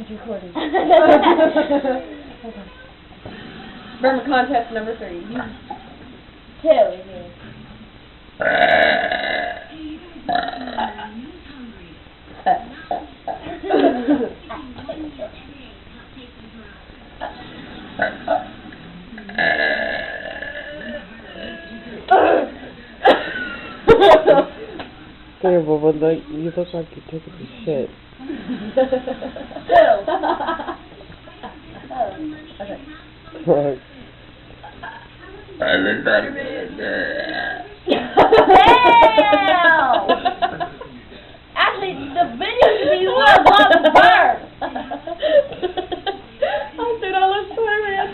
She's recording. Remember contest number 3. 2 again. Terrible, but like, you look like you're taking a shit. Okay. Actually, the video should be one long burp. I said all this man.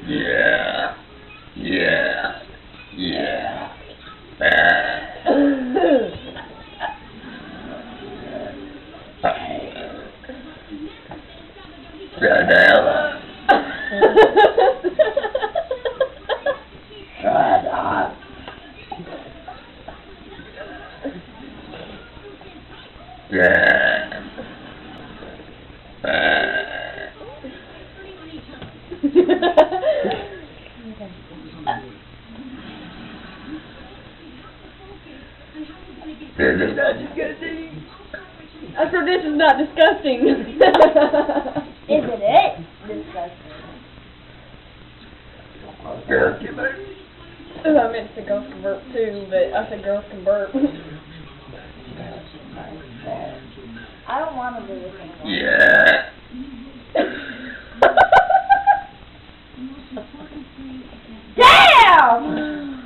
Yeah. Yeah. Yeah. Shut up. Yeah. I said this is not disgusting. Isn't it? Disgusting. I meant to say girls can burp too, but I said girls can burp. I don't want to do this anymore. Yeah. Damn!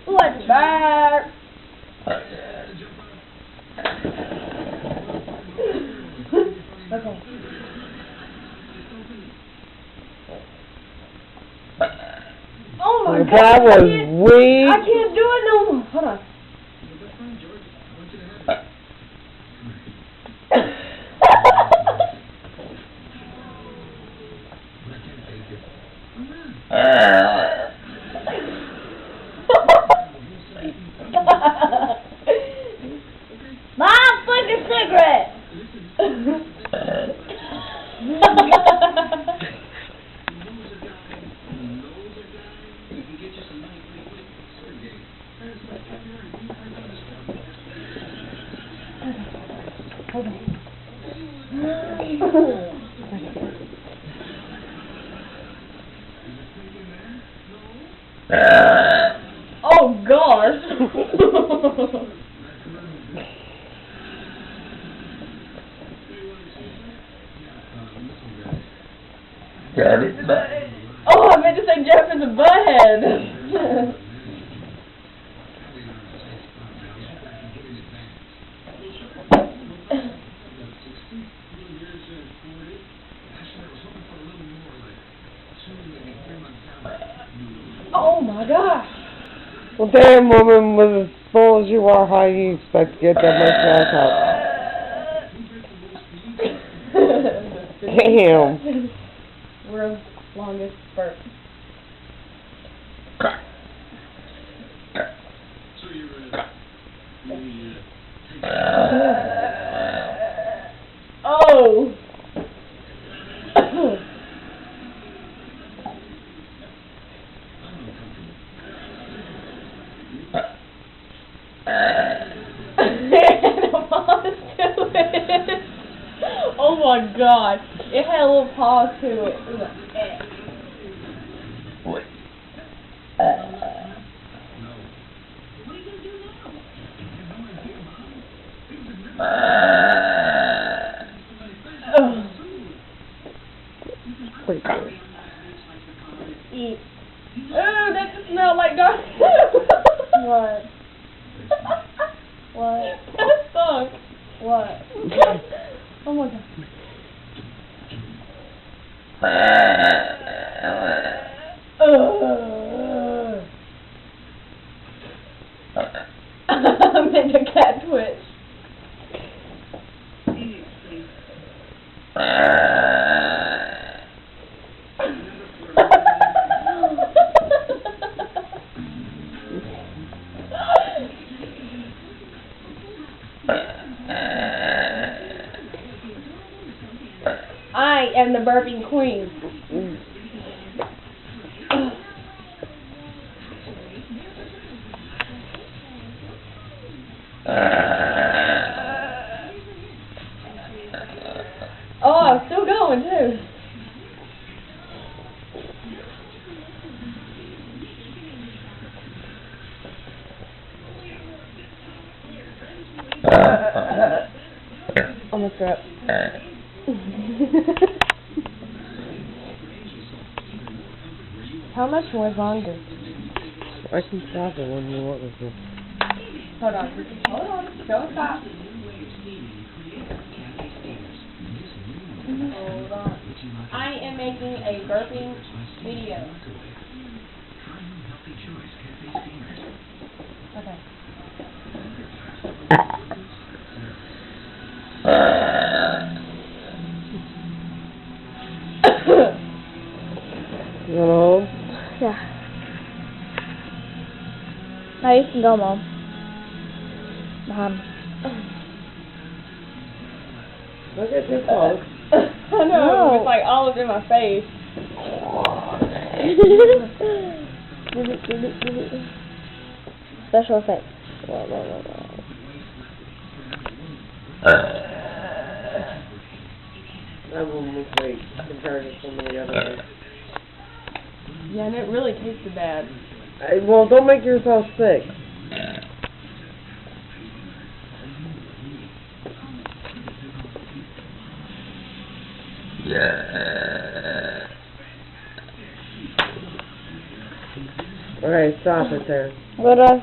What's that? Okay. Oh my God! That was weak. I can't do it no more. Hold on. Mom, flick a cigarette. Oh gosh. Oh, I meant to say Jeff is a butthead. Oh my gosh. Well, damn, woman, was as full as you are, how you expect to get that much ass out? Damn. World's longest burp. Oh. Oh my God. It had a little pause to it. It was like, Eat. Oh, that just smelled like dog. What? What? That stunk. What? Oh my God. I made the cat twitch. I am the burping queen. Oh, I'm still going too. Almost threw up. How much more longer? I can stop it when you want me to. Hold on. Hold on. Don't stop. Hold on. I am making a burping video. Okay. You know? Yeah. Now you can go, Mom. Mom. Look at your clothes. I know, No. it's like all up in my face. Special effects. That one was great compared to some of the others. Yeah, and it really tasted bad. Well, don't make yourself sick. Yeah. Okay, stop it there. What else?